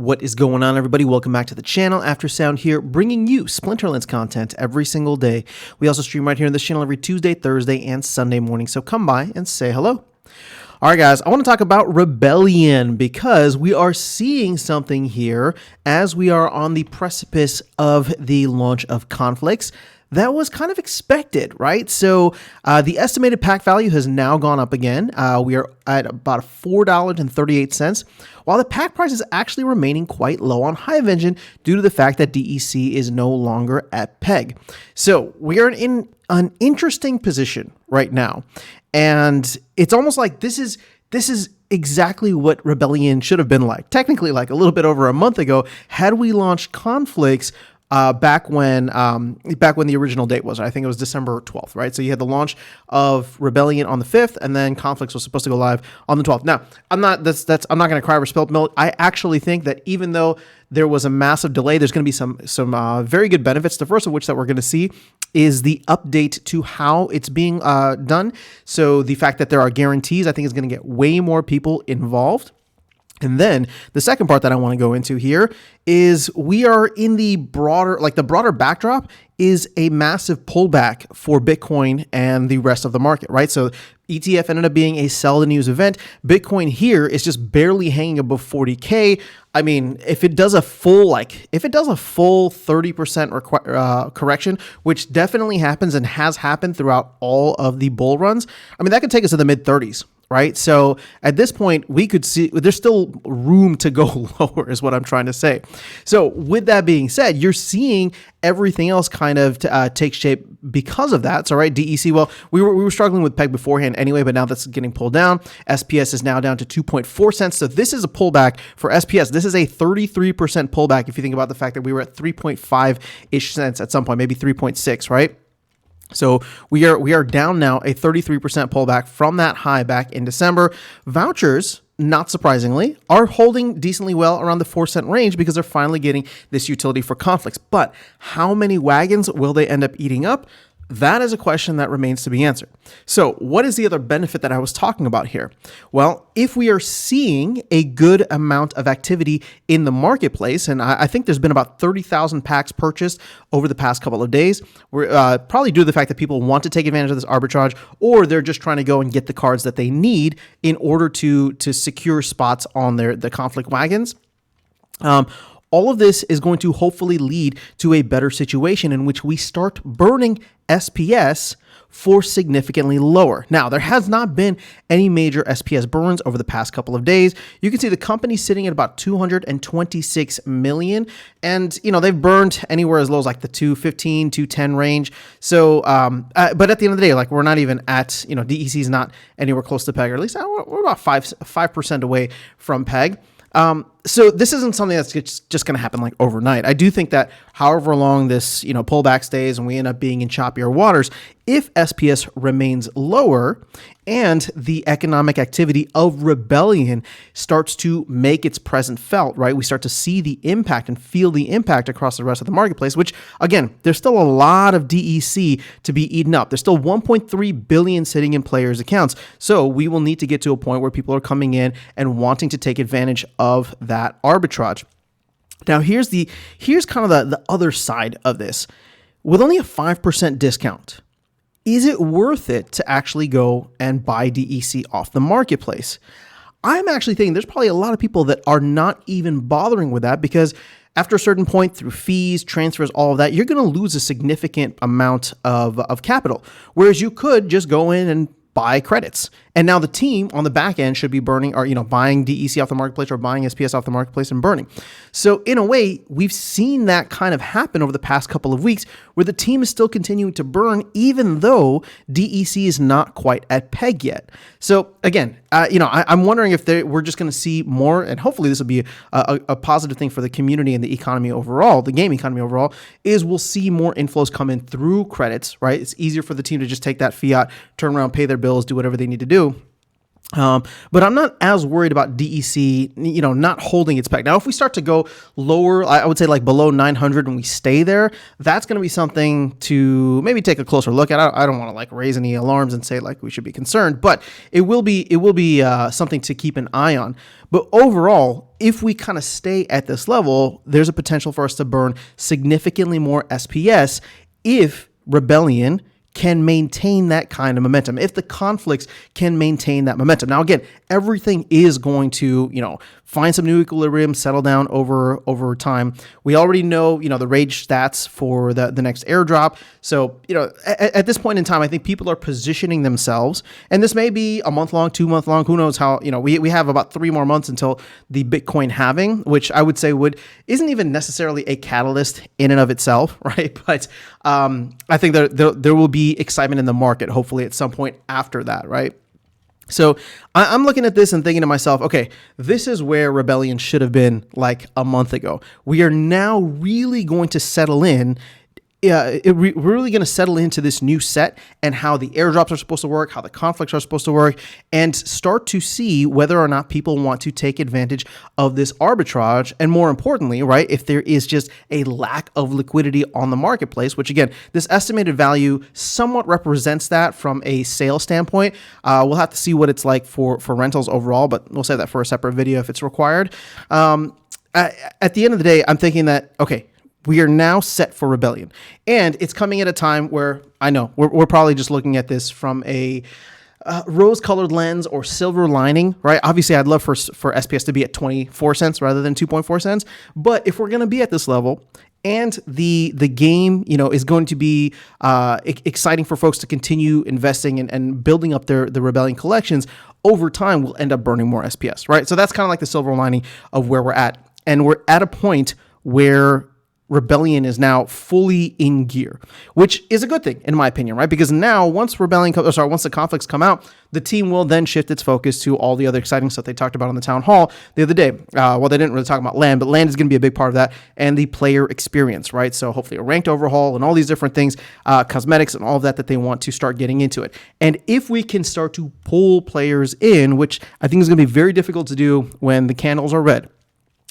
What is going on, everybody? Welcome back to the channel. Aftersound here, bringing you Splinterlands content every single day. We also stream right here on this channel every Tuesday, Thursday, and Sunday morning, so come by and say hello. All right, guys, I want to talk about Rebellion because we are seeing something here as we are on the precipice of the launch of Conflicts. That was kind of expected, right? So the estimated pack value has now gone up again. We are at about $4.38, while the pack price is actually remaining quite low on Hive Engine due to the fact that DEC is no longer at PEG. So we are in an interesting position right now, and it's almost like this is exactly what Rebellion should have been like. Technically, like a little bit over a month ago, had we launched Conflicts back when the original date was. I think it was December 12th, right? So you had the launch of Rebellion on the 5th, and then Conflicts was supposed to go live on the 12th. Now, I'm not going to cry over spilt milk. I actually think that even though there was a massive delay, there's going to be some very good benefits. The first of which that we're going to see is the update to how it's being done. So the fact that there are guarantees, I think, is going to get way more people involved. And then the second part that I want to go into here is we are in the broader backdrop is a massive pullback for Bitcoin and the rest of the market, right? So ETF ended up being a sell the news event. Bitcoin here is just barely hanging above 40K. I mean, if it does a full 30% correction, which definitely happens and has happened throughout all of the bull runs, I mean, that could take us to the mid 30s. Right. So at this point, we could see there's still room to go lower is what I'm trying to say. So with that being said, you're seeing everything else kind of take shape because of that. So, right, DEC, well, we were struggling with PEG beforehand anyway, but now that's getting pulled down. SPS is now down to 2.4 cents. So this is a pullback for SPS. This is a 33% pullback if you think about the fact that we were at 3.5-ish cents at some point, maybe 3.6, right? So we are down now a 33% pullback from that high back in December. Vouchers, not surprisingly, are holding decently well around the 4-cent range because they're finally getting this utility for Conflicts. But how many wagons will they end up eating up? That is a question that remains to be answered. So what is the other benefit that I was talking about here? Well, if we are seeing a good amount of activity in the marketplace, and I think there's been about 30,000 packs purchased over the past couple of days, we're probably due to the fact that people want to take advantage of this arbitrage, or they're just trying to go and get the cards that they need in order to secure spots on the conflict wagons. All of this is going to hopefully lead to a better situation in which we start burning SPS for significantly lower. Now, there has not been any major SPS burns over the past couple of days. You can see the company sitting at about 226 million, and they've burned anywhere as low as like the 215, 210 range. So, but at the end of the day, like we're not even at DEC is not anywhere close to PEG, or at least we're about 5% away from PEG. So this isn't something that's just going to happen like overnight. I do think that however long this, pullback stays and we end up being in choppier waters, if SPS remains lower and the economic activity of Rebellion starts to make its presence felt, right? We start to see the impact and feel the impact across the rest of the marketplace, which again, there's still a lot of DEC to be eaten up. There's still 1.3 billion sitting in players' accounts. So we will need to get to a point where people are coming in and wanting to take advantage of that arbitrage. Now, here's kind of the other side of this. With only a 5% discount, is it worth it to actually go and buy DEC off the marketplace? I'm actually thinking there's probably a lot of people that are not even bothering with that because after a certain point, through fees, transfers, all of that, you're going to lose a significant amount of capital. Whereas you could just go in and buy credits. And now the team on the back end should be burning or, buying DEC off the marketplace or buying SPS off the marketplace and burning. So in a way, we've seen that kind of happen over the past couple of weeks where the team is still continuing to burn, even though DEC is not quite at PEG yet. So again, I'm wondering if we're just going to see more, and hopefully this will be a positive thing for the community and the economy overall, the game economy overall, is we'll see more inflows come in through credits, right? It's easier for the team to just take that fiat, turn around, pay their bills, do whatever they need to do. But I'm not as worried about DEC, not holding its peg. Now, if we start to go lower, I would say like below 900 and we stay there, that's going to be something to maybe take a closer look at. I don't want to like raise any alarms and say like we should be concerned, but it will be something to keep an eye on. But overall, if we kind of stay at this level, there's a potential for us to burn significantly more SPS if Rebellion can maintain that kind of momentum, if the conflicts can maintain that momentum. Now, again, everything is going to, find some new equilibrium, settle down over time. We already know, the rage stats for the next airdrop. So, at this point in time, I think people are positioning themselves, and this may be a month long, 2 month long, who knows how, we have about 3 more months until the Bitcoin halving, which I would say isn't even necessarily a catalyst in and of itself, right? But I think there will be excitement in the market, hopefully at some point after that, right? So I'm looking at this and thinking to myself, okay, this is where Rebellion should have been like a month ago. We are now really going to settle in. We're really going to settle into this new set and how the airdrops are supposed to work, how the conflicts are supposed to work, and start to see whether or not people want to take advantage of this arbitrage. And more importantly, right, if there is just a lack of liquidity on the marketplace, which again, this estimated value somewhat represents that from a sales standpoint. We'll have to see what it's like for rentals overall, but we'll save that for a separate video if it's required. At the end of the day, I'm thinking that, okay, we are now set for Rebellion, and it's coming at a time where I know we're probably just looking at this from a rose-colored lens or silver lining, right? Obviously, I'd love for SPS to be at 24 cents rather than 2.4 cents. But if we're going to be at this level, and the game, is going to be exciting for folks to continue investing and building up the Rebellion collections, over time, we'll end up burning more SPS, right? So that's kind of like the silver lining of where we're at, and we're at a point where Rebellion is now fully in gear, which is a good thing in my opinion, right? Because now once once the conflicts come out, the team will then shift its focus to all the other exciting stuff they talked about on the town hall the other day. Well, they didn't really talk about land, but land is going to be a big part of that, and the player experience, right? So hopefully a ranked overhaul and all these different things, cosmetics and all of that they want to start getting into it. And if we can start to pull players in, which I think is going to be very difficult to do when the candles are red,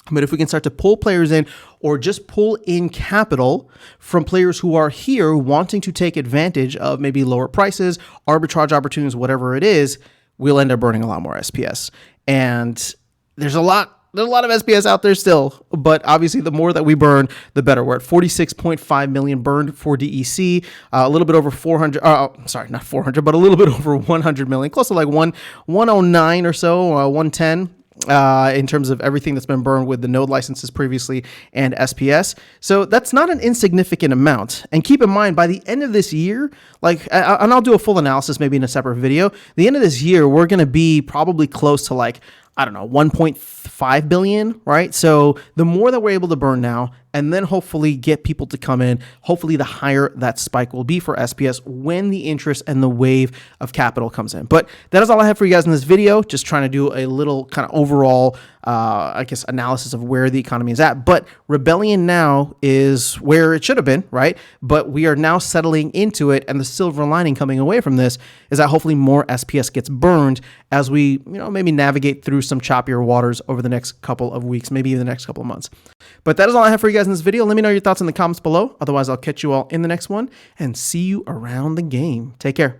but if we can start to pull players in or just pull in capital from players who are here wanting to take advantage of maybe lower prices, arbitrage opportunities, whatever it is, we'll end up burning a lot more SPS. And there's a lot of SPS out there still, but obviously the more that we burn, the better. We're at 46.5 million burned for DEC, a little bit over 400, not 400, but a little bit over 100 million, close to like 109 or so, 110. In terms of everything that's been burned with the node licenses previously and SPS. So that's not an insignificant amount. And keep in mind, by the end of this year, and I'll do a full analysis maybe in a separate video, the end of this year, we're going to be probably close to 1.5 billion, right? So the more that we're able to burn now, and then hopefully get people to come in, hopefully the higher that spike will be for SPS when the interest and the wave of capital comes in. But that is all I have for you guys in this video, just trying to do a little kind of overall, analysis of where the economy is at. But Rebellion now is where it should have been, right? But we are now settling into it, and the silver lining coming away from this is that hopefully more SPS gets burned as we, maybe navigate through some choppier waters over the next couple of weeks, maybe even the next couple of months. But that is all I have for you guys in this video. Let me know your thoughts in the comments below. Otherwise, I'll catch you all in the next one and see you around the game. Take care.